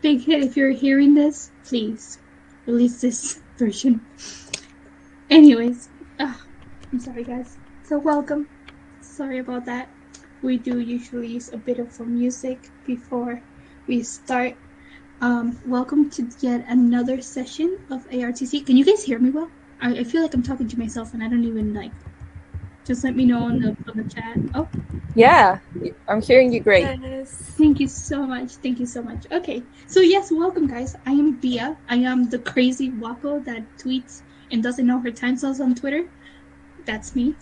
Big Hit, if you're hearing this, please release this version. Anyways, I'm sorry, guys. So, welcome. Sorry about that. We do usually use a bit of music before we start. Welcome to yet another session of ARTC. Can you guys hear me well? I feel like I'm talking to myself and I don't even like. Just let me know on the chat. Oh, Yeah, I'm hearing you great. Yes. thank you so much. Thank you so much. Okay, so yes, welcome, guys. I am Bia. I am the crazy Wako that tweets and doesn't know her time zones on Twitter. That's me.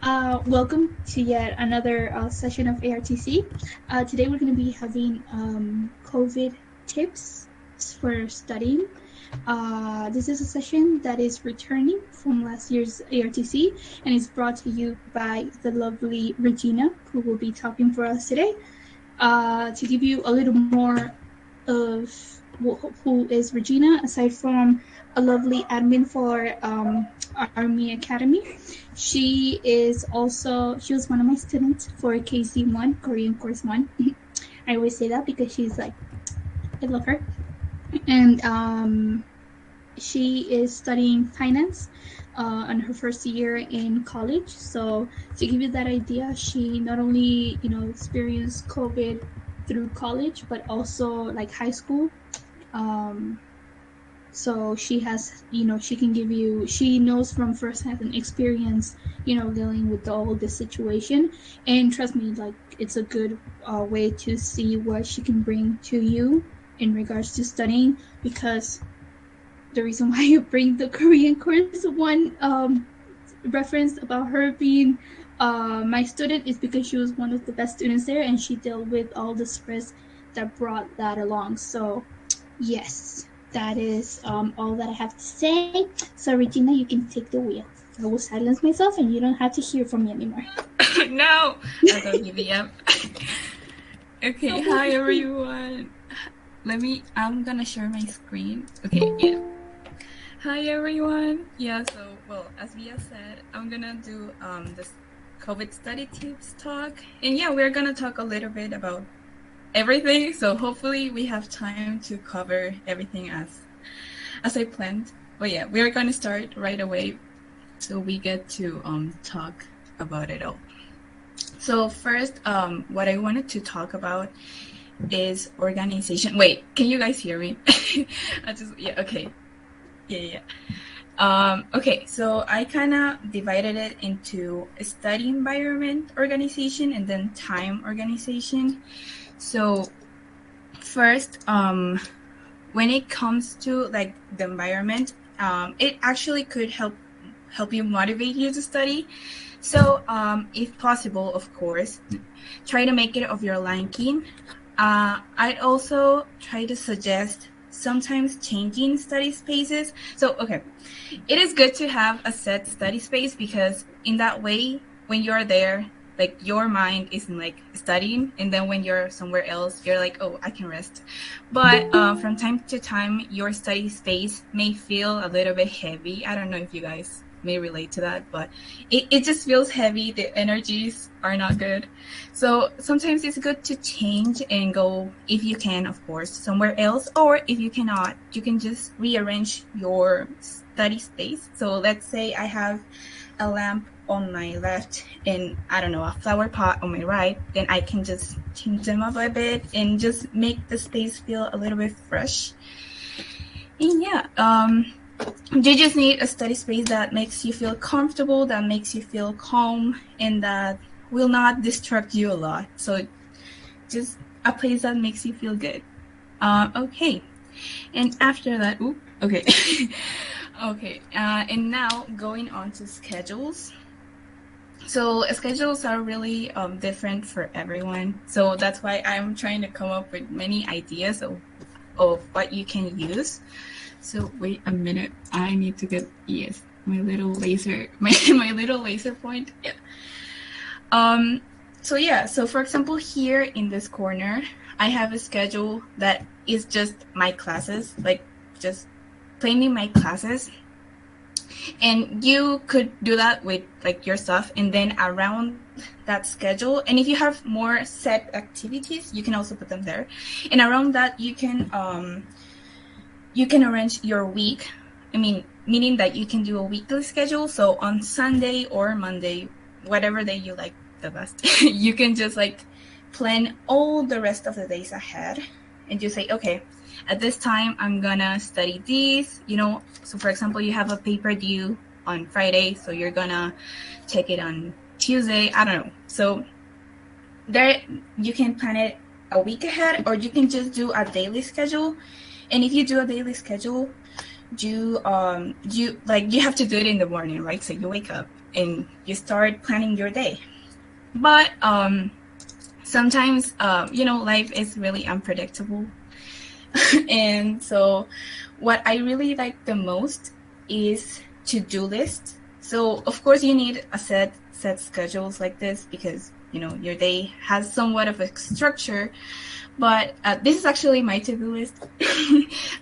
Welcome to yet another session of ARTC. Today we're going to be having COVID tips for studying. This is a session that is returning from last year's ARTC and is brought to you by the lovely Regina, who will be talking for us today. To give you a little more of who is Regina, aside from a lovely admin for Army Academy, she was one of my students for KC1, Korean Course 1. I always say that because she's like, I love her. And she is studying finance on her first year in college. So to give you that idea, she not only experienced COVID through college, but also like high school. So she has, she knows from firsthand experience, dealing with all this situation. And trust me, like, it's a good way to see what she can bring to you in regards to studying, because the reason why you bring the Korean Course 1 reference about her being my student is because she was one of the best students there, and she dealt with all the stress that brought that along. So yes, that is all that I have to say. So Regina, you can take the wheel. I will silence myself and you don't have to hear from me anymore. No, I don't give it up. Okay, hi everyone. I'm gonna share my screen. Okay, yeah. Hi everyone. Yeah, so, well, as Via said, I'm gonna do this COVID study tips talk. And yeah, we're gonna talk a little bit about everything. So hopefully we have time to cover everything as I planned. But yeah, we're gonna start right away so we get to talk about it all. So first, what I wanted to talk about is organization. Wait, can you guys hear me? Okay. Yeah. Okay, so I kind of divided it into a study environment organization and then time organization. So first, when it comes to like the environment, it actually could help you motivate you to study. So if possible, of course, try to make it of your liking. I'd also try to suggest sometimes changing study spaces. So, okay, it is good to have a set study space because in that way, when you're there, like your mind isn't like studying, and then when you're somewhere else, you're like, oh, I can rest. But from time to time, your study space may feel a little bit heavy. I don't know if you guys may relate to that, but it just feels heavy. The energies are not good. So sometimes it's good to change and go, if you can, of course, somewhere else, or if you cannot, you can just rearrange your study space. So let's say I have a lamp on my left and I don't know, a flower pot on my right, then I can just change them up a bit and just make the space feel a little bit fresh. And yeah, you just need a study space that makes you feel comfortable, that makes you feel calm, and that will not distract you a lot. So just a place that makes you feel good. Okay. And after that, okay. Okay. And now going on to schedules. So schedules are really different for everyone. So that's why I'm trying to come up with many ideas of what you can use. So wait a minute. I need to get my little laser point. Yeah. So for example, here in this corner, I have a schedule that is just my classes, like just plainly my classes. And you could do that with like your stuff, and then around that schedule, and if you have more set activities, you can also put them there. And around that, you can arrange your week. I mean, meaning that you can do a weekly schedule. So on Sunday or Monday, whatever day you like the best, you can just like plan all the rest of the days ahead, and you say, okay, at this time, I'm gonna study these, you know. So for example, you have a paper due on Friday, so you're gonna take it on Tuesday, I don't know. So there, you can plan it a week ahead, or you can just do a daily schedule. And if you do a daily schedule, you have to do it in the morning, right? So you wake up and you start planning your day. But sometimes, life is really unpredictable. And so what I really like the most is to-do list. So of course you need a set schedules like this, because your day has somewhat of a structure. But this is actually my to-do list.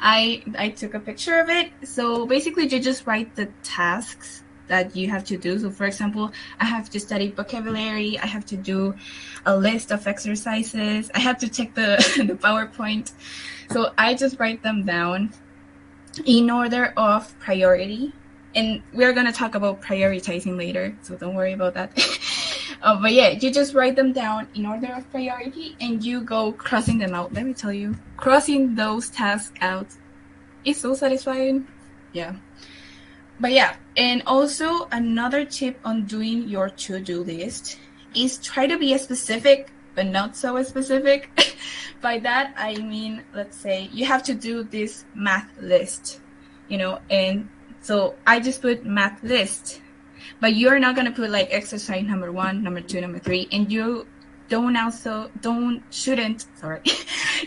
I took a picture of it. So basically you just write the tasks that you have to do. So for example, I have to study vocabulary, I have to do a list of exercises, I have to check the PowerPoint. So I just write them down in order of priority. And we're going to talk about prioritizing later, so don't worry about that. But yeah, you just write them down in order of priority, and you go crossing them out. Let me tell you, crossing those tasks out is so satisfying. Yeah. But yeah, and also another tip on doing your to-do list is try to be specific, but not so specific. By that, I mean, let's say you have to do this math list, and so I just put math list, but you're not going to put like exercise number 1, number 2, number 3, and you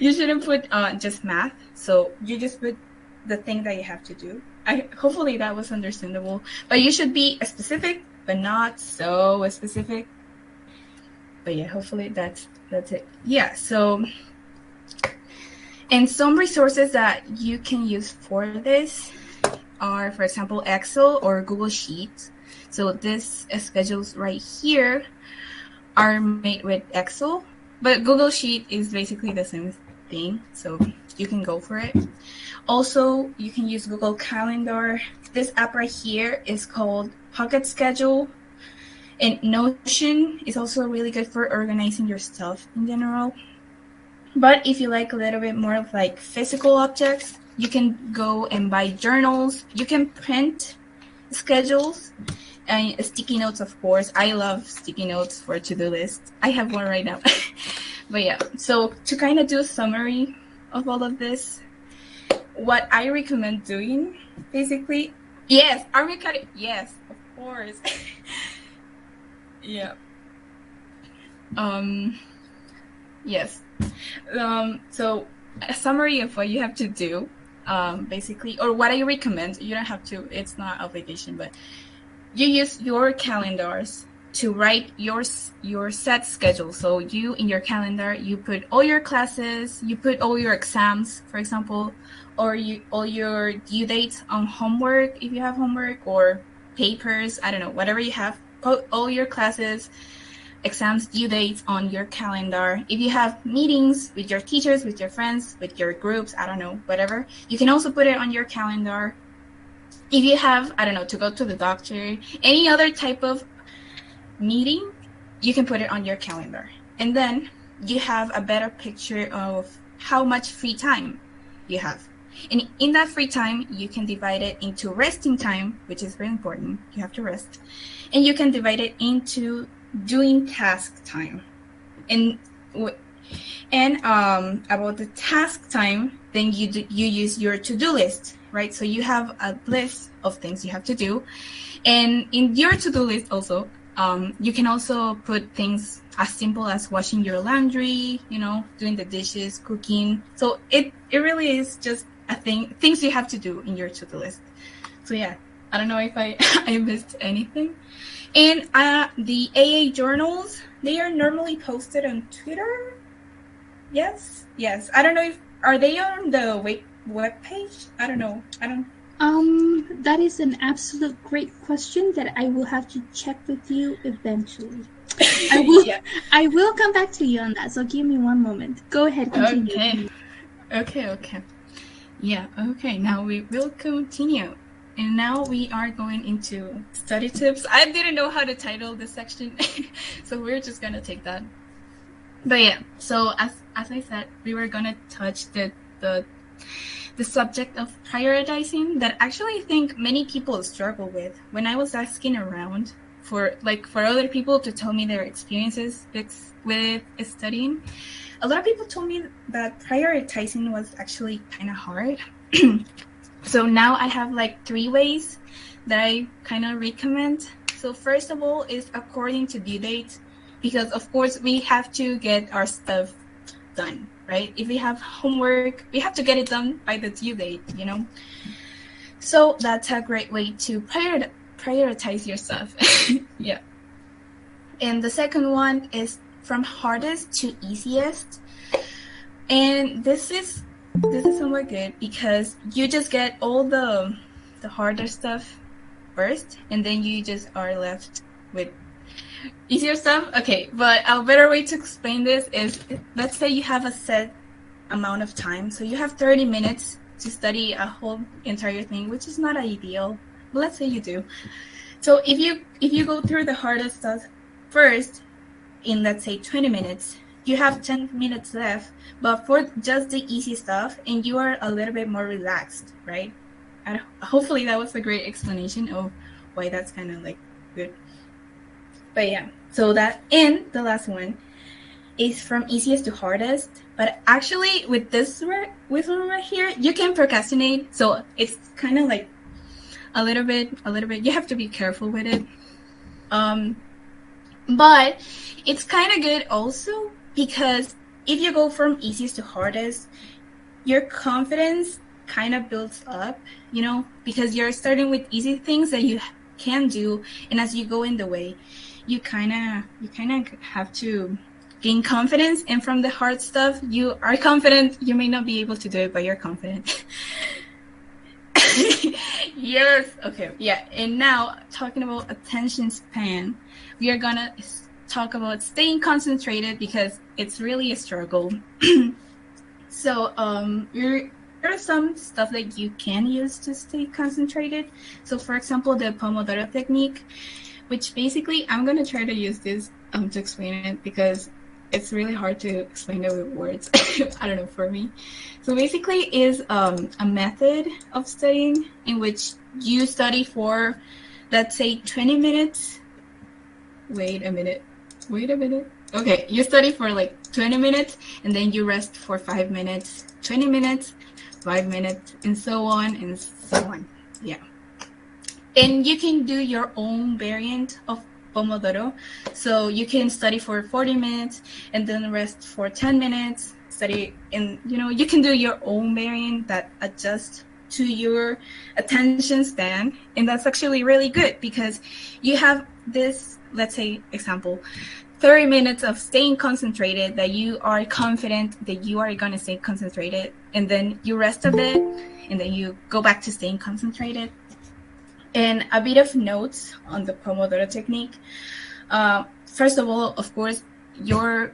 shouldn't put just math. So you just put the thing that you have to do. Hopefully that was understandable, but you should be specific, but not so specific. But yeah, hopefully that's it. Yeah, so, and some resources that you can use for this are, for example, Excel or Google Sheets. So this schedules right here are made with Excel, but Google Sheet is basically the same thing, so you can go for it. Also, you can use Google Calendar. This app right here is called Pocket Schedule. And Notion is also really good for organizing your stuff in general. But if you like a little bit more of like physical objects, you can go and buy journals. You can print schedules and sticky notes, of course. I love sticky notes for to-do lists. I have one right now. But yeah, so to kind of do a summary of all of this, what I recommend doing, basically, yes, Army Cutting, yes, of course. Yeah. Yes. So a summary of what you have to do, basically, or what I recommend. You don't have to. It's not obligation, but you use your calendars to write your set schedule. So you, in your calendar, you put all your classes, you put all your exams, for example, or all your due dates on homework, if you have homework, or papers, I don't know, whatever you have. Put all your classes, exams, due dates on your calendar. If you have meetings with your teachers, with your friends, with your groups, I don't know, whatever, you can also put it on your calendar. If you have, I don't know, to go to the doctor, any other type of meeting, you can put it on your calendar. And then you have a better picture of how much free time you have. And in that free time, you can divide it into resting time, which is very important. You have to rest. And you can divide it into doing task time. And about the task time, then you use your to-do list, right? So you have a list of things you have to do. And in your to-do list also, you can also put things as simple as washing your laundry, doing the dishes, cooking. So it really is just things you have to do in your to-do list. So yeah, I don't know if I missed anything. And the AA journals, they are normally posted on Twitter. Yes. I don't know are they on the web page? I don't know. That is an absolute great question that I will have to check with you eventually. I will. Yeah. I will come back to you on that. So give me one moment. Go ahead. Continue. Okay. Yeah, okay, now we will continue. And now we are going into study tips. I didn't know how to title this section, so we're just gonna take that. But yeah, so as I said, we were gonna touch the subject of prioritizing that actually I think many people struggle with. When I was asking around for other people to tell me their experiences with studying, a lot of people told me that prioritizing was actually kind of hard. So now I have like 3 ways that I kind of recommend. So first of all is according to due date, because of course we have to get our stuff done, right? If we have homework, we have to get it done by the due date, you know? So that's a great way to prioritize your stuff. Yeah. And the second one is from hardest to easiest. And this is somewhat good because you just get all the harder stuff first, and then you just are left with easier stuff. Okay, but a better way to explain this is, let's say you have a set amount of time, so you have 30 minutes to study a whole entire thing, which is not ideal, but let's say you do. So if you go through the hardest stuff first in, let's say, 20 minutes, you have 10 minutes left, but for just the easy stuff, and you are a little bit more relaxed, right? And hopefully that was a great explanation of why that's kind of like good. But yeah, so that, and the last one is from easiest to hardest. But actually with this one right here, you can procrastinate. So it's kind of like a little bit, you have to be careful with it. But it's kind of good also, because if you go from easiest to hardest, your confidence kind of builds up, you know, because you're starting with easy things that you can do, and as you go in the way, you kind of have to gain confidence, and from the hard stuff, you are confident. You may not be able to do it, but you're confident. Yes. Okay. Yeah. And now, talking about attention span, we are gonna talk about staying concentrated, because it's really a struggle. So there are some stuff that you can use to stay concentrated. So for example, the Pomodoro technique, which basically, I'm going to try to use this to explain it, because it's really hard to explain it with words. I don't know, for me. So basically is a method of studying in which you study for, let's say, 20 minutes. Wait a minute. Okay, you study for like 20 minutes, and then you rest for 5 minutes, 20 minutes, 5 minutes, and so on and so on. Yeah. And you can do your own variant of Pomodoro. So you can study for 40 minutes and then rest for 10 minutes, study, and you can do your own variant that adjusts to your attention span. And that's actually really good, because you have this, let's say, example, 30 minutes of staying concentrated, that you are confident that you are going to stay concentrated, and then you rest a bit, and then you go back to staying concentrated. And a bit of notes on the Pomodoro technique. First of all, of course, your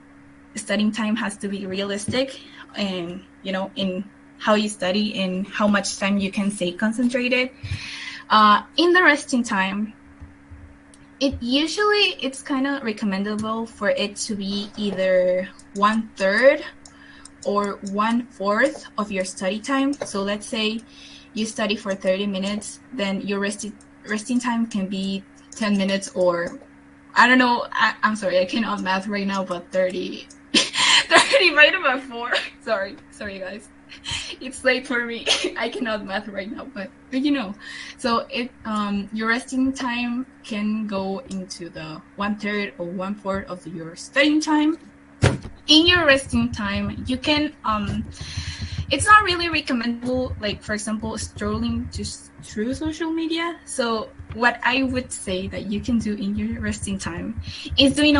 studying time has to be realistic, and in how you study and how much time you can stay concentrated. In the resting time, it's kind of recommendable for it to be either 1/3 or 1/4 of your study time. So let's say you study for 30 minutes, then your resting time can be 10 minutes, or I don't know. I'm sorry, I cannot math right now, but 30 divided by 4. Sorry guys. It's late for me. I cannot math right now, but so your resting time can go into the 1/3 or 1/4 of your studying time. In your resting time, you can it's not really recommendable, like for example, strolling through social media. So what I would say that you can do in your resting time is doing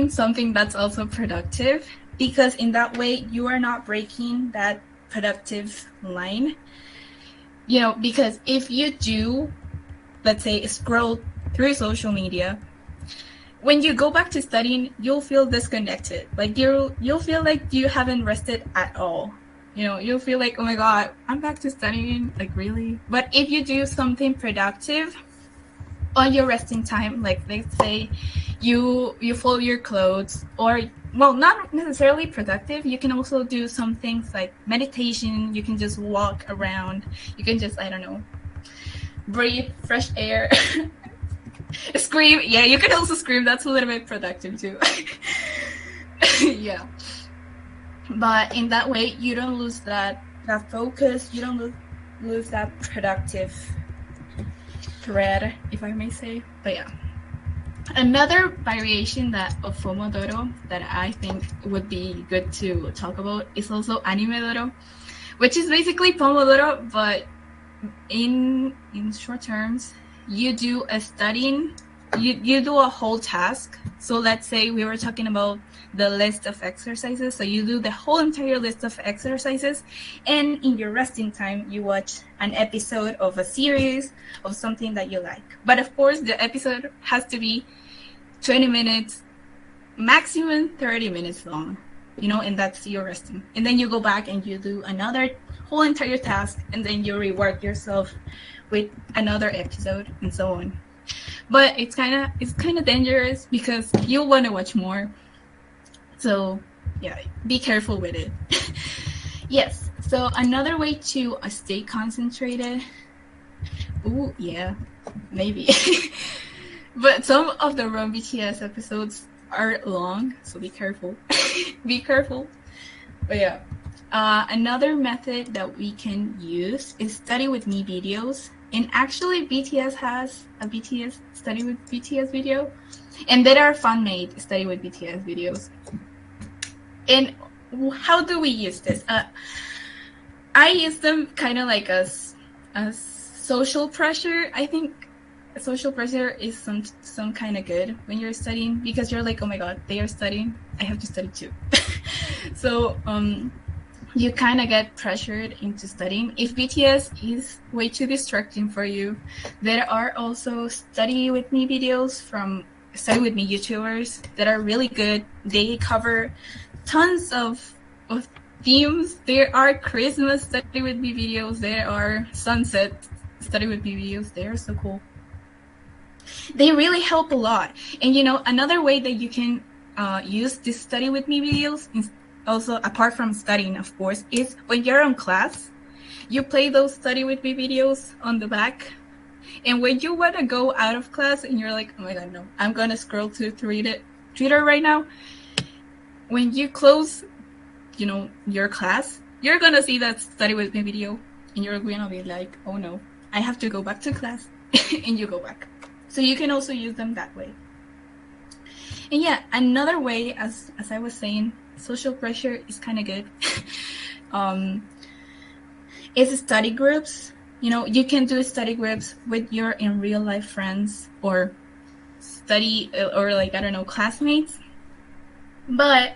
something that's also productive, because in that way you are not breaking that productive line. you know, because if you do, let's say, scroll through social media, when you go back to studying, you'll feel disconnected. Like you'll feel like you haven't rested at all. You know, you'll feel like, oh my God, I'm back to studying. Like, really? But if you do something productive on your resting time, like let's say you fold your clothes, or well, not necessarily productive. You can also do some things like meditation. You can just walk around. You can just, I don't know, breathe fresh air. Scream. Yeah, you can also scream. That's a little bit productive too. Yeah. But in that way, you don't lose that focus. You don't lose that productive thread, if I may say. But yeah. Another variation of Pomodoro that I think would be good to talk about is also Animedoro, which is basically Pomodoro, but in short terms. You do a studying, you do a whole task. So let's say we were talking about the list of exercises. So you do the whole entire list of exercises, and in your resting time, you watch an episode of a series of something that you like. But of course, the episode has to be 20 minutes, maximum 30 minutes long, you know, and that's your resting. And then you go back and you do another whole entire task, and then you rework yourself with another episode and so on. But it's kind of dangerous because you'll want to watch more. So yeah, be careful with it. Yes. So another way to stay concentrated. Ooh, yeah, maybe. But some of the Run BTS episodes are long, so be careful. Be careful. But yeah. Another method that we can use is study with me videos. And actually, BTS has a BTS study with BTS video. And there are fan-made study with BTS videos. And how do we use this? I use them kind of like as social pressure. I think social pressure is some kind of good when you're studying, because you're like, oh my God, they are studying, I have to study too. So you kind of get pressured into studying. If BTS is way too distracting for you, there are also study with me videos from study with me YouTubers that are really good. They cover tons of themes. There are Christmas study with me videos. There are sunset study with me videos. They are so cool. They really help a lot. And you know, another way that you can use this study with me videos is also, apart from studying, of course, is when you're on class, you play those study with me videos on the back. And when you want to go out of class and you're like, oh my God, no, I'm going to scroll to Twitter right now. When you close, you know, your class, you're going to see that study with me video. And you're going to be like, oh no, I have to go back to class. And you go back. So you can also use them that way. And yeah, another way, as I was saying, social pressure is kind of good. Is study groups. You know, you can do study groups with your in real life friends or like, I don't know, classmates. But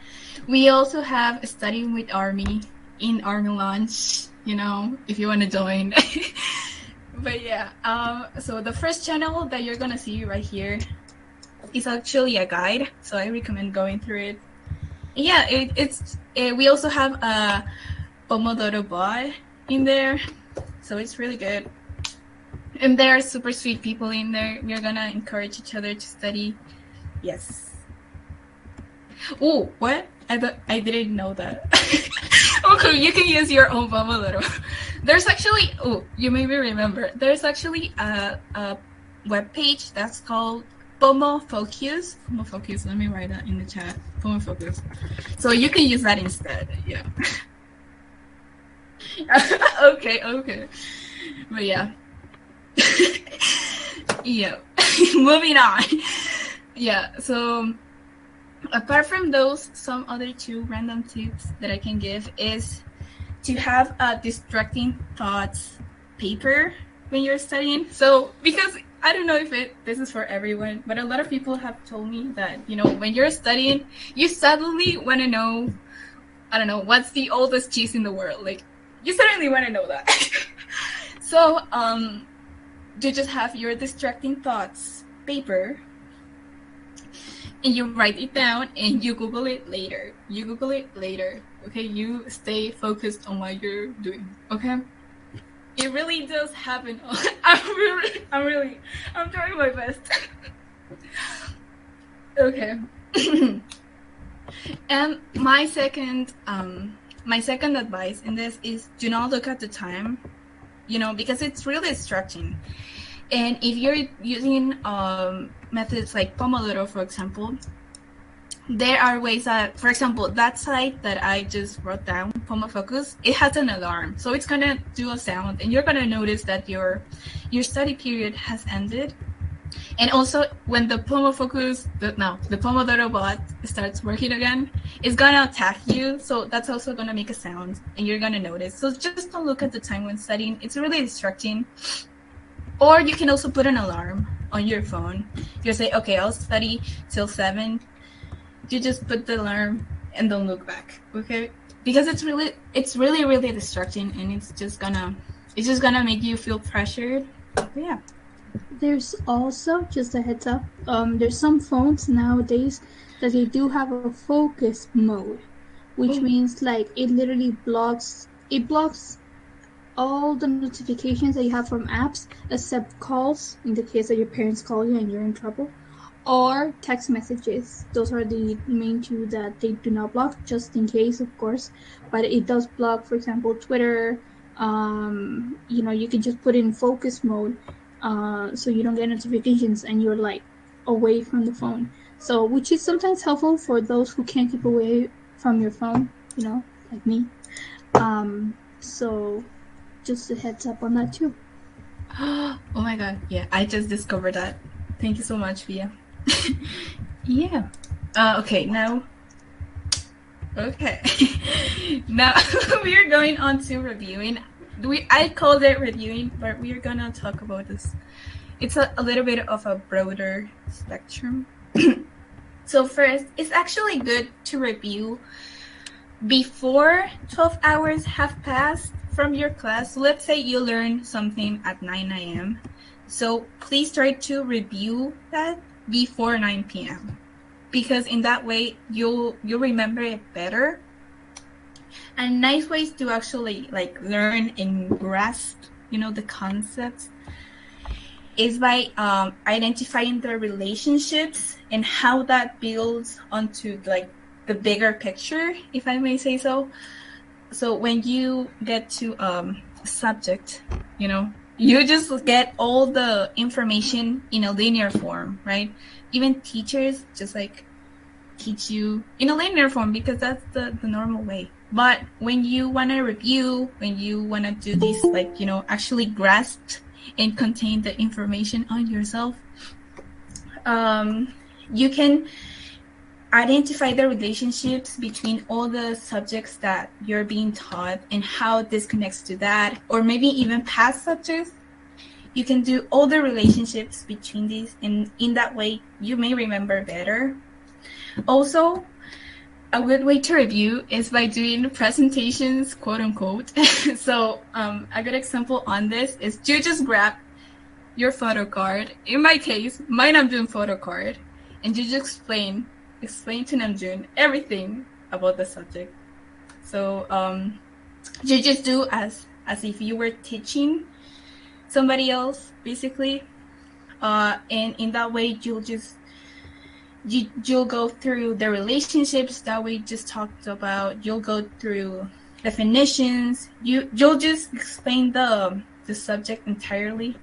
we also have studying with Army in Army Lunch, you know, if you want to join. But yeah, so the first channel that you're gonna see right here is actually a guide, so I recommend going through it. Yeah, we also have a Pomodoro bot in there, so it's really good. And there are super sweet people in there. We're gonna encourage each other to study. Yes. Oh, what? I didn't know that. Okay, you can use your own Pomodoro. There's actually, you maybe remember, there's actually a web page that's called PomoFocus. PomoFocus, let me write that in the chat. PomoFocus. So you can use that instead, yeah. Okay. But yeah. Yeah. Moving on. Yeah, so apart from those, some other two random tips that I can give is to have a distracting thoughts paper when you're studying. So, because I don't know if this is for everyone, but a lot of people have told me that, you know, when you're studying, you suddenly want to know, I don't know, what's the oldest cheese in the world? Like, you suddenly want to know that. So you just have your distracting thoughts paper, and you write it down, and you Google it later. Okay, you stay focused on what you're doing. Okay, it really does happen. I'm trying my best. Okay. And my second advice in this is, do not look at the time, because it's really distracting. And if you're using methods like Pomodoro, for example, there are ways that, for example, that site that I just wrote down, PomoFocus, it has an alarm. So it's going to do a sound, and you're going to notice that your study period has ended. And also, when the the Pomodoro bot starts working again, it's going to attack you. So that's also going to make a sound, and you're going to notice. So just don't look at the time when studying. It's really distracting. Or you can also put an alarm on your phone. You say, okay, I'll study till 7. You just put the alarm and don't look back, okay? Because it's really distracting, and it's just gonna make you feel pressured. Yeah. There's also, just a heads up, there's some phones nowadays that they do have a focus mode, which means like it literally blocks all the notifications that you have from apps except calls, in the case that your parents call you and you're in trouble, or text messages. Those are the main two that they do not block, just in case, of course. But it does block, for example, Twitter. You can just put in focus mode, so you don't get notifications and you're like away from the phone. So, which is sometimes helpful for those who can't keep away from your phone, like me. So just a heads up on that too. Oh my god, yeah, I just discovered that. Thank you so much, Via. Yeah. Okay, now we are going on to reviewing. I called it reviewing, but we are gonna talk about this. It's a little bit of a broader spectrum. So first, it's actually good to review before 12 hours have passed from your class. So let's say you learn something at 9 a.m. So please try to review that before 9 p.m. because in that way you'll remember it better. And nice ways to actually like learn and grasp, the concepts is by identifying the relationships and how that builds onto like the bigger picture, if I may say so. So when you get to a subject, you just get all the information in a linear form, right? Even teachers just like teach you in a linear form because that's the normal way. But when you want to review, when you want to do this, like, actually grasp and contain the information on yourself, you can identify the relationships between all the subjects that you're being taught and how this connects to that, or maybe even past subjects. You can do all the relationships between these, and in that way, you may remember better. Also, a good way to review is by doing presentations, quote unquote. So a good example on this is you just grab your photo card. In my case, my Namjoon photo card, and you just explain to Namjoon everything about the subject. So you just do as if you were teaching somebody else, basically. And in that way, you'll go through the relationships that we just talked about. You'll go through definitions. You'll just explain the subject entirely.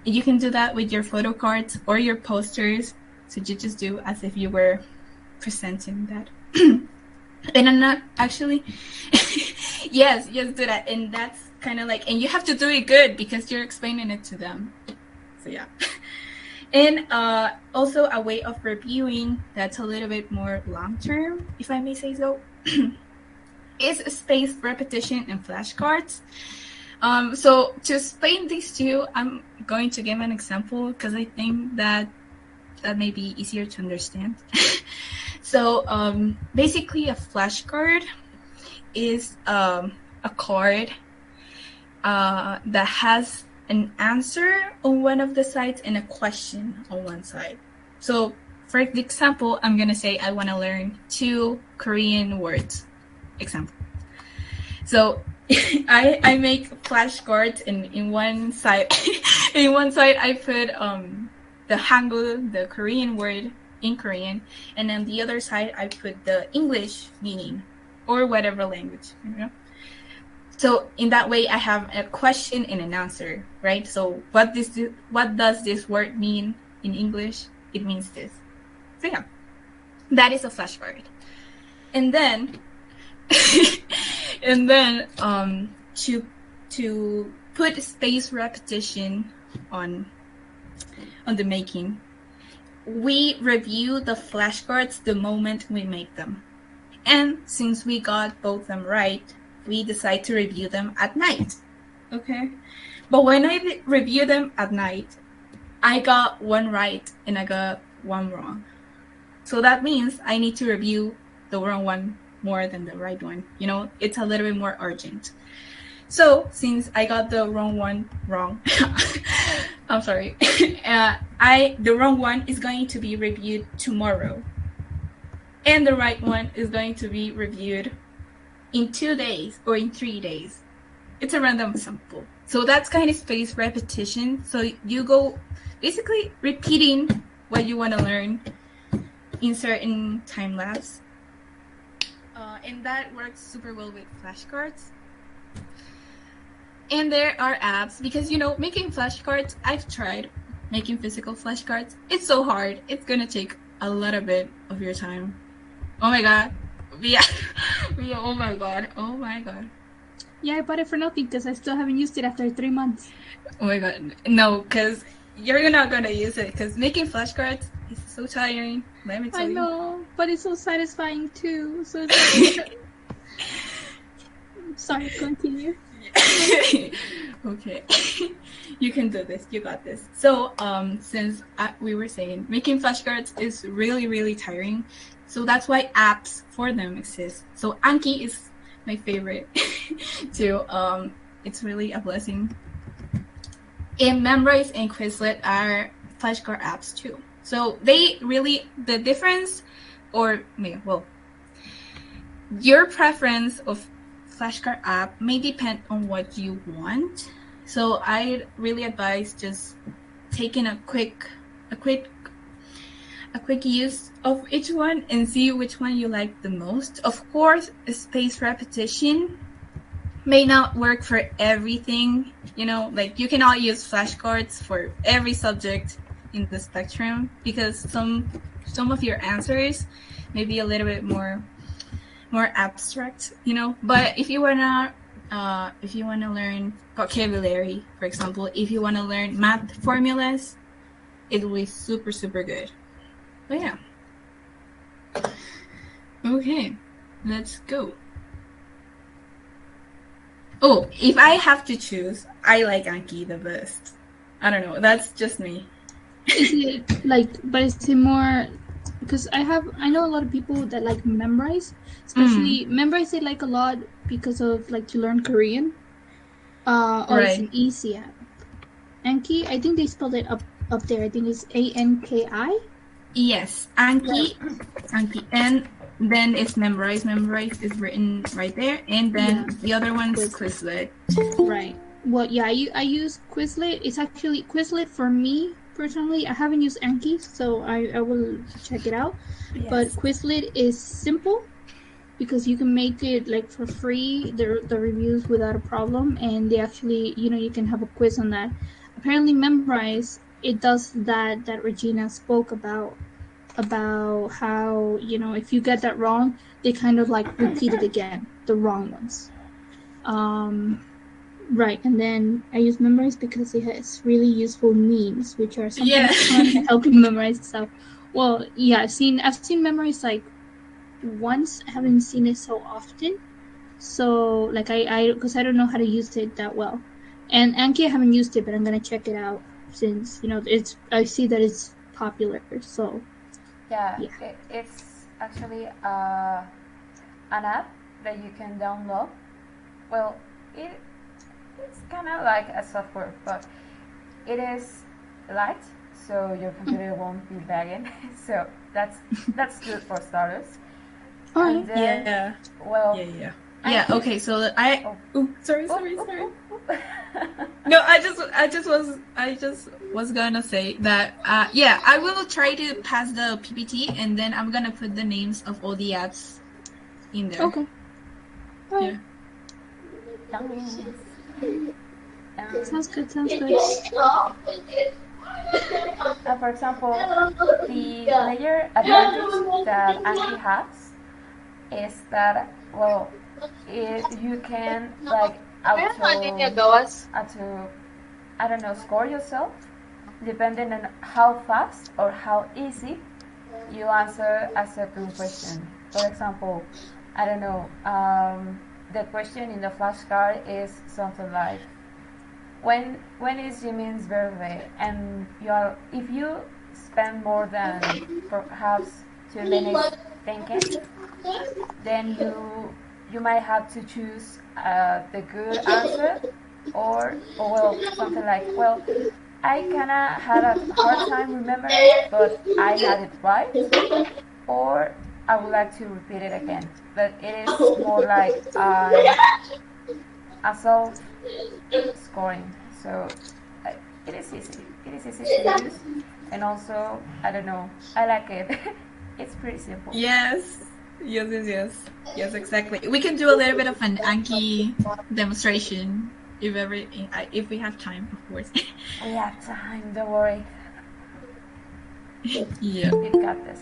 And you can do that with your photo cards or your posters. So you just do as if you were presenting that. And I'm not actually yes, do that. And that's kind of like, and you have to do it good because you're explaining it to them. So yeah. And also a way of reviewing that's a little bit more long-term, if I may say so, is spaced repetition and flashcards. So to explain these two, I'm going to give an example because I think that may be easier to understand. So basically a flashcard is a card that has an answer on one of the sides and a question on one side. So, for example, I'm gonna say I want to learn 2 Korean words. Example. So I make flashcards, and in one side I put the Hangul, the Korean word in Korean, and then the other side I put the English meaning or whatever language, you know. So in that way I have a question and an answer, right? So what does this word mean in English? It means this. So yeah, that is a flashcard. And then and then to put space repetition on the making, we review the flashcards the moment we make them. And since we got both them right, we decide to review them at night. Okay? But when I review them at night, I got one right and I got one wrong. So that means I need to review the wrong one more than the right one. You know, it's a little bit more urgent. So since I got the wrong one wrong, I'm sorry, the wrong one is going to be reviewed tomorrow. And the right one is going to be reviewed in 2 days or in 3 days. It's a random sample. So that's kind of spaced repetition. So you go basically repeating what you want to learn in certain time lapse. And that works super well with flashcards. And there are apps, because, you know, making flashcards, I've tried making physical flashcards. It's so hard. It's going to take a little bit of your time. Oh my god. Yeah. Oh my god. Oh my god. Yeah, I bought it for nothing because I still haven't used it after 3 months. Oh my god. No, because you're not going to use it, because making flashcards is so tiring. Let me tell you. I know, but it's so satisfying too. So it's like... Sorry, continue. Okay. You can do this. You got this. So, since we were saying making flashcards is really, really tiring, so that's why apps for them exist. So Anki is my favorite too. It's really a blessing. And Memrise and Quizlet are flashcard apps too. So they really, the difference, or well, your preference of flashcard app may depend on what you want. So I really advise just taking a quick use of each one and see which one you like the most. Of course, spaced repetition may not work for everything. You know, like you cannot use flashcards for every subject in the spectrum, because some of your answers may be a little bit more abstract, you know. But if you wanna learn vocabulary, for example, if you wanna learn math formulas, it will be super, super good. But yeah. Okay, let's go. Oh, if I have to choose, I like Anki the best. I don't know, that's just me. Is it like, but is it more, because I know a lot of people that like Memrise, especially Memrise they like a lot because of like to learn Korean. Or right. It's an easy app. Anki, I think they spelled it up there. I think it's Anki. Yes, Anki, Anki, and then it's Memrise. Memrise is written right there, and then the other one's Quizlet. Right. Well, yeah, I use Quizlet. It's actually Quizlet for me. Personally, I haven't used Anki, so I will check it out. Yes. But Quizlet is simple because you can make it like for free, the reviews without a problem, and they actually, you know, you can have a quiz on that. Apparently, Memrise, it does that Regina spoke about how, you know, if you get that wrong, they kind of like repeat it again, the wrong ones. Right, and then I use Memrise because it has really useful memes, which are sometimes fun to help you memorize stuff. Well, yeah, I've seen Memrise like once. I haven't seen it so often. So like I because I don't know how to use it that well. And Anki, I haven't used it, but I'm gonna check it out since, you know, I see that it's popular. So yeah. It's actually an app that you can download. Well, it's kind of like a software, but it is light, so your computer won't be lagging. So that's good for starters. All And right. then, Yeah. well, Yeah. Okay. So I. Oh. Oh, sorry. oh. No, I just was gonna say that. Yeah, I will try to pass the PPT, and then I'm gonna put the names of all the apps in there. Okay. All right. Sounds good. Sounds good. For example, the major advantage that Anki has is that, well, you can like auto, I don't know, score yourself depending on how fast or how easy you answer a certain question. For example, I don't know, the question in the flashcard is something like, when is Jimin's birthday? And if you spend more than perhaps 2 minutes thinking, then you might have to choose the good answer, or well, something like, well, I kinda had a hard time remembering, but I had it right, or I would like to repeat it again. But it is more like a self scoring. So it is easy. It is easy to use, and also, I don't know, I like it. It's pretty simple. Yes, exactly. We can do a little bit of an Anki demonstration if we have time, of course. We have time. Don't worry. Yeah. We've got this.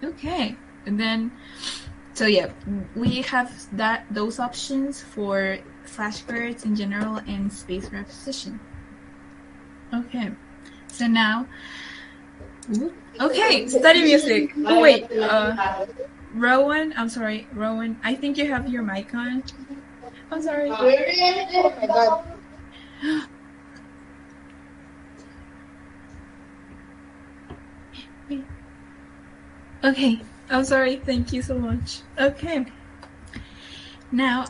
Okay, and then, so yeah, we have those options for flashcards in general and space repetition. Okay, so now, okay, study music. Oh wait, Rowan, I'm sorry, Rowan, I think you have your mic on. I'm sorry. Oh my god. Okay, I'm sorry. Thank you so much. Okay. Now,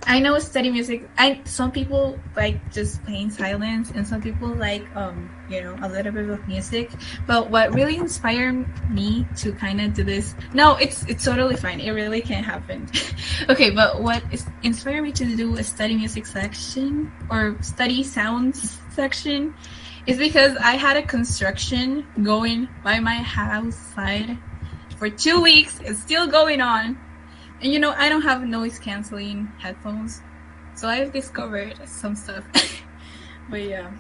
I know study music. Some people like just plain silence, and some people like a little bit of music. But what really inspired me to kind of do this? No, it's totally fine. It really can happen. Okay, but what inspired me to do a study music section or study sounds section is because I had a construction going by my house side for 2 weeks. It's still going on. And I don't have noise canceling headphones. So I've discovered some stuff. But yeah.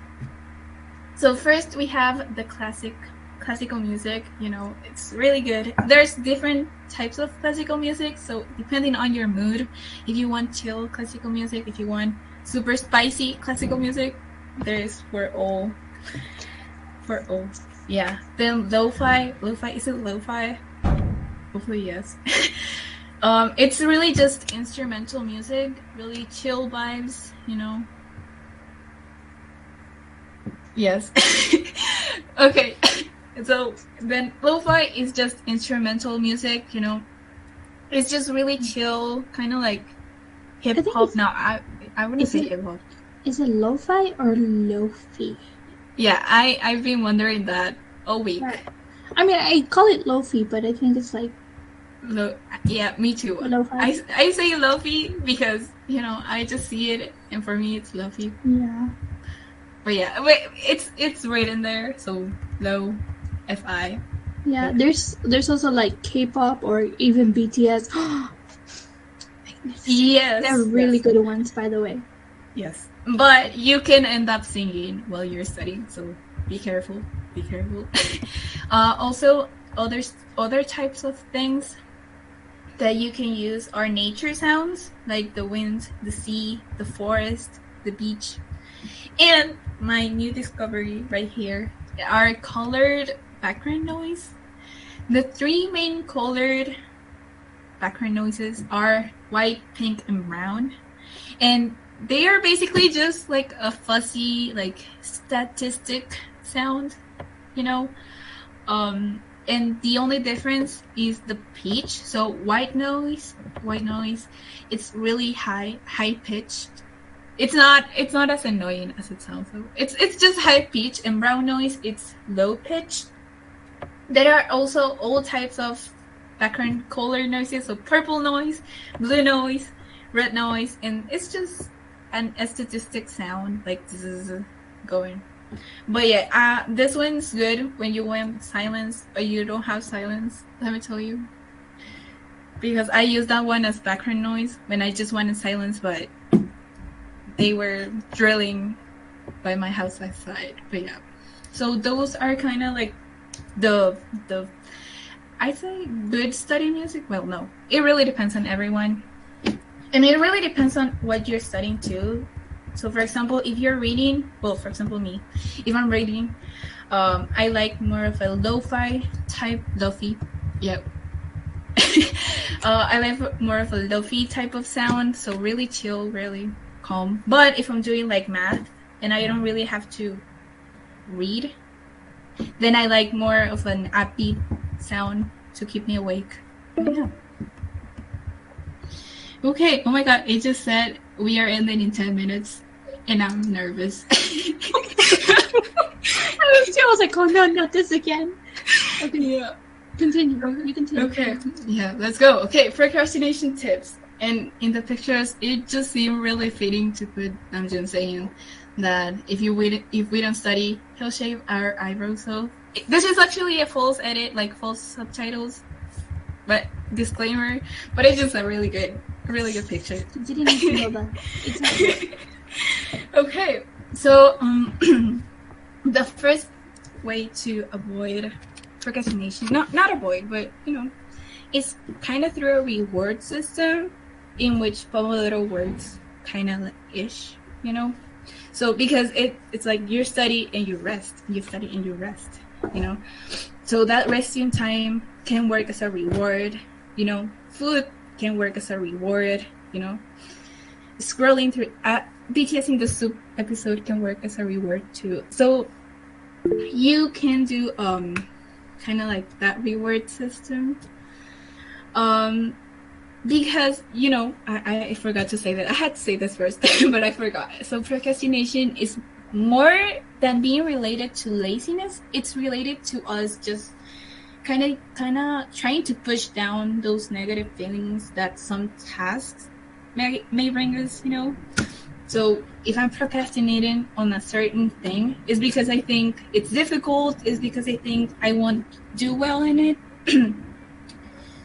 So first we have the classical music. It's really good. There's different types of classical music. So depending on your mood, if you want chill classical music, if you want super spicy classical music, there's for all. Yeah. Then lo-fi, is it lo-fi? Hopefully yes. It's really just instrumental music, really chill vibes, Yes. Okay. So then lo-fi is just instrumental music, It's just really chill, kind of like hip hop. No, I wouldn't say hip hop. Is it lo-fi or lo-fi? Yeah, I've been wondering that all week. Right. I mean, I call it lo-fi, but I think it's like yeah, me too. Lo-fi. I say lo-fi because I just see it, and for me it's lo-fi. Yeah. But yeah, it's right in there. So lo-fi. Yeah, there's also like K-pop or even BTS. Yes, they're really good ones, by the way. Yes, but you can end up singing while you're studying, so be careful. Be careful. Also, other types of things that you can use are nature sounds, like the wind, the sea, the forest, the beach. And my new discovery right here are colored background noise. The 3 main colored background noises are white, pink, and brown. And they are basically just like a fuzzy, like statistic sound, and the only difference is the pitch. So white noise, it's really high pitched. It's not as annoying as it sounds. So it's just high pitch, and brown noise, it's low pitched. There are also all types of background color noises, so purple noise, blue noise, red noise, and it's just an statistic sound like zzz going. But yeah, this one's good when you want silence or you don't have silence, let me tell you, because I use that one as background noise when I just wanted silence, but they were drilling by my house outside. But yeah, so those are kind of like the I say good study music. Well, no, it really depends on everyone, and it really depends on what you're studying too. So for example, if you're reading, well, for example, me, if I'm reading, I like more of a lo-fi type, yep. I like more of a lo-fi type of sound, so really chill, really calm. But if I'm doing like math and I don't really have to read, then I like more of an upbeat sound to keep me awake. Yeah. Okay, oh my god, it just said we are ending in 10 minutes and I'm nervous. I was like, oh no, not this again. Okay, yeah. Continue. You continue. Okay, yeah, let's go. Okay, procrastination tips. And in the pictures, it just seemed really fitting to put Namjoon saying that if we don't study, he'll shave our eyebrows off. This is actually a false edit, like false subtitles, but disclaimer. But it's just a really good picture. You didn't need to know that. Exactly. Okay, so the first way to avoid procrastination, not avoid, but it's kind of through a reward system in which Pomodoro works kind of ish, So because it's like you study and you rest, So that resting time can work as a reward, Food can work as a reward, Scrolling through BTS in the Soup episode can work as a reward too. So you can do kind of like that reward system. Because I forgot to say that. I had to say this first, but I forgot. So procrastination is more than being related to laziness. It's related to us just kind of trying to push down those negative feelings that some tasks may bring us. So if I'm procrastinating on a certain thing, it's because I think it's difficult. It's because I think I won't do well in it.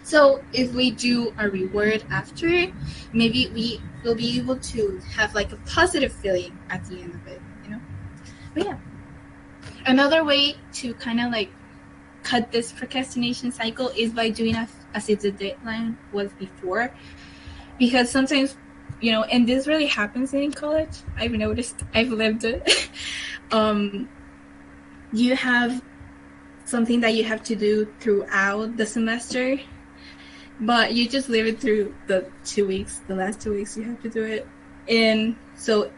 So if we do a reward after it, maybe we will be able to have like a positive feeling at the end of it, But yeah, another way to kind of like cut this procrastination cycle is by doing as if the deadline was before, because sometimes, and this really happens in college. I've noticed. I've lived it. You have something that you have to do throughout the semester, but you just leave it through the last 2 weeks you have to do it. And so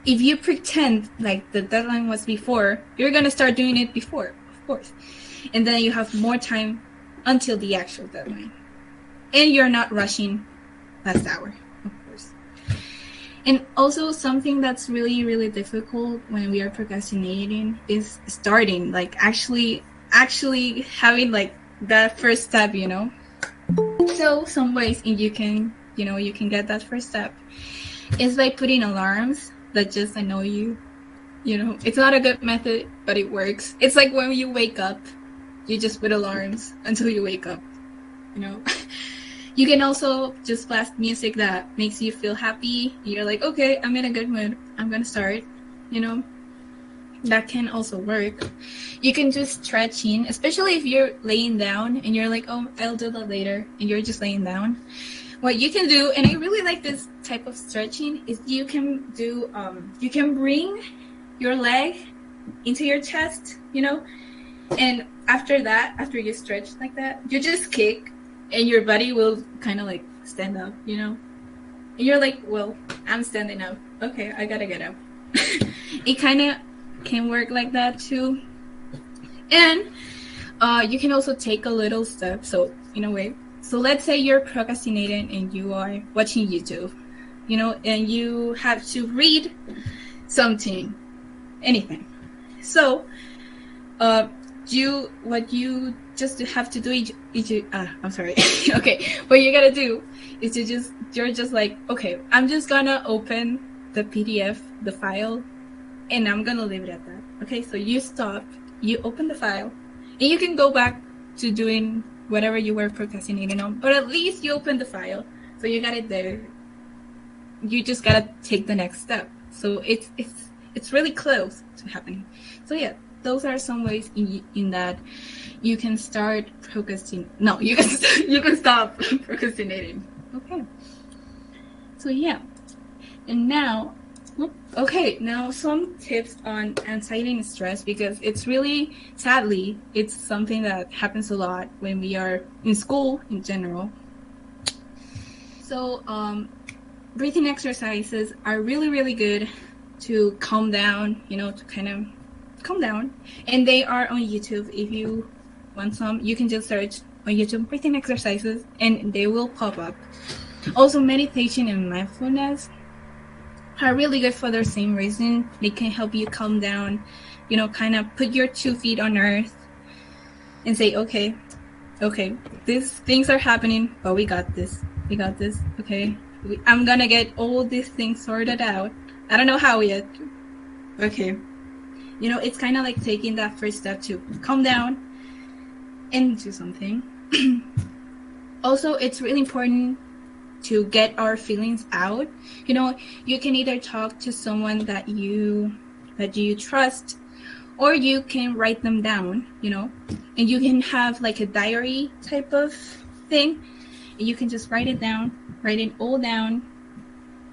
if you pretend like the deadline was before, you're going to start doing it before, of course. And then you have more time until the actual deadline. And you're not rushing last hour, of course. And also something that's really, really difficult when we are procrastinating is starting, like actually having like that first step, So some ways you can get that first step is by putting alarms that just annoy you. It's not a good method, but it works. It's like when you wake up, you just put alarms until you wake up, You can also just blast music that makes you feel happy. You're like, okay, I'm in a good mood. I'm going to start, That can also work. You can do stretching, especially if you're laying down and you're like, oh, I'll do that later, and you're just laying down. What you can do, and I really like this type of stretching, is you can do, you can bring your leg into your chest, and after you stretch like that, you just kick, and your body will kind of like stand up, and you're like, well, I'm standing up. Okay, I gotta get up. It kind of can work like that too. And you can also take a little step. So in a way, so let's say you're procrastinating and you are watching YouTube, and you have to read something, anything. So, what you just have to do I'm sorry. Okay, what you gotta do is you're just like, okay, I'm just gonna open the PDF, the file, and I'm gonna leave it at that. Okay, so you stop, you open the file, and you can go back to doing whatever you were procrastinating on, but at least you open the file, so you got it there. You just gotta take the next step. So it's really close to happening. So yeah, those are some ways in that you can start procrastinating. No, you can stop procrastinating. Okay. So yeah, and now, now some tips on anxiety and stress, because it's really, sadly, it's something that happens a lot when we are in school in general. So breathing exercises are really, really good to calm down, to kind of calm down. And they are on YouTube. If you want some, you can just search on YouTube breathing exercises and they will pop up. Also, meditation and mindfulness are really good for the same reason. They can help you calm down, kind of put your 2 feet on earth and say, okay, these things are happening, but we got this, okay? I'm gonna get all these things sorted out. I don't know how yet. Okay. It's kind of like taking that first step to calm down and do something. Also, it's really important to get our feelings out. You can either talk to someone that you trust, or you can write them down, and you can have like a diary type of thing. And you can just write it all down.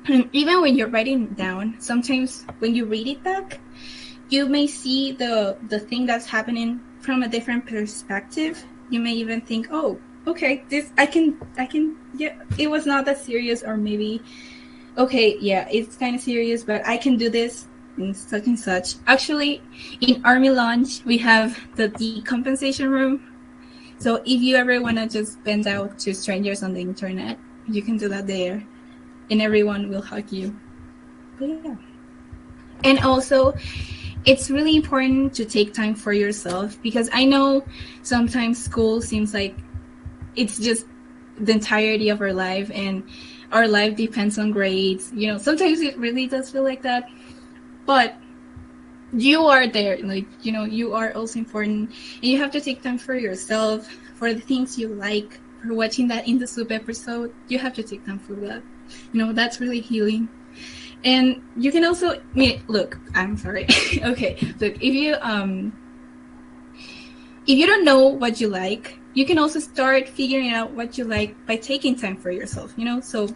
And even when you're writing it down, sometimes when you read it back, you may see the thing that's happening from a different perspective. You may even think, oh, okay, this I can yeah, it was not that serious, or maybe, okay, yeah, it's kind of serious, but I can do this and such and such. Actually, in Army Launch, we have the decompensation room. So if you ever want to just vent out to strangers on the internet, you can do that there, and everyone will hug you. But yeah. And also, it's really important to take time for yourself, because I know sometimes school seems like it's just the entirety of our life, and our life depends on grades. Sometimes it really does feel like that, but you are there, you are also important, and you have to take time for yourself, for the things you like, for watching that In the Soup episode. You have to take time for that. That's really healing. And you can also, look, I'm sorry. Okay, look, if you don't know what you like, you can also start figuring out what you like by taking time for yourself, so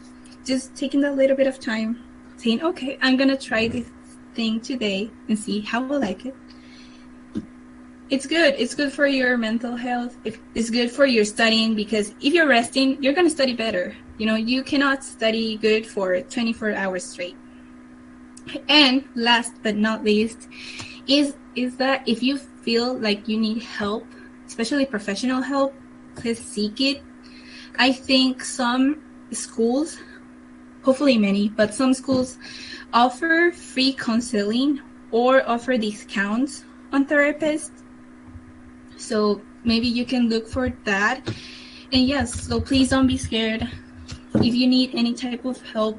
just taking that little bit of time, saying, okay, I'm gonna try this thing today and see how I like it. It's good for your mental health. It's good for your studying, because if you're resting, you're gonna study better. You cannot study good for 24 hours straight. And last but not least is that if you feel like you need help, especially professional help, please seek it. I think some schools, hopefully many, but some schools offer free counseling or offer discounts on therapists. So maybe you can look for that. And yes, so please don't be scared. If you need any type of help,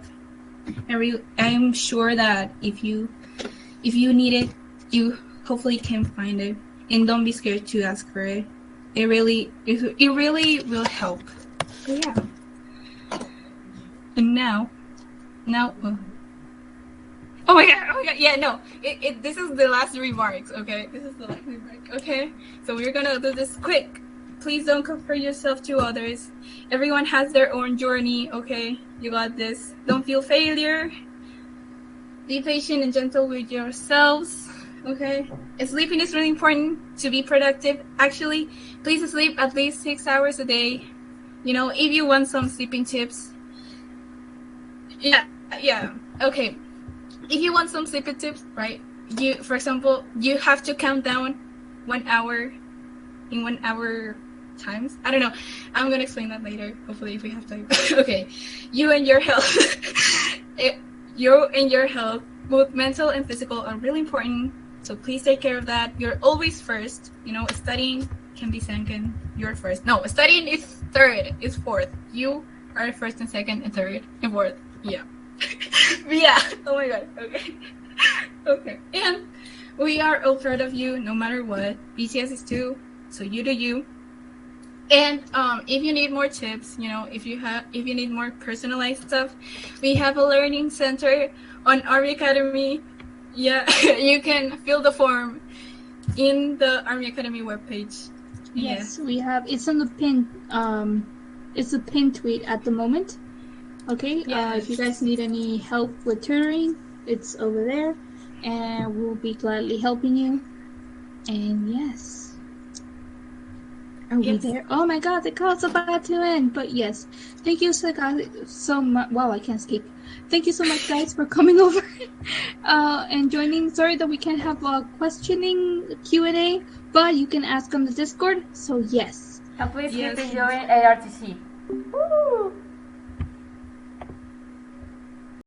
I'm sure that if you need it, you hopefully can find it. And don't be scared to ask for it. It really will help. But yeah. And now, oh my god, yeah, no. This is the last remarks, okay? This is the last remark, okay? So we're gonna do this quick. Please don't compare yourself to others. Everyone has their own journey, okay? You got this. Don't feel failure. Be patient and gentle with yourselves, okay? Sleeping is really important to be productive. Actually, please sleep at least 6 hours a day. If you want some sleeping tips. Yeah, okay. If you want some sleeping tips, right? For example, you have to count down 1 hour in 1 hour times. I don't know. I'm gonna explain that later. Hopefully, if we have time. Okay, you and your health. You and your health, both mental and physical, are really important. So please take care of that. You're always first. You know, studying can be second. You're first. No, studying is third. Is fourth. You are first and second and third and fourth. Yeah. Yeah. Oh my god. Okay. Okay. And we are all proud of you, no matter what. BTS is too. So you do you. And if you need more tips, you know, if you need more personalized stuff, we have a learning center on Army Academy. Yeah, you can fill the form in the Army Academy webpage. Yes, we have. It's on the pin. It's a pin tweet at the moment. Okay. If you guys need any help with tutoring, it's over there, and we'll be gladly helping you. And yes. Are we there? Oh my god, the call's about to end. But yes, thank you so much. Wow, I can't speak. Thank you so much, guys, for coming over and joining. Sorry that we can't have a questioning Q&A, but you can ask on the Discord. So yes. And please keep enjoying ARTC. Woo!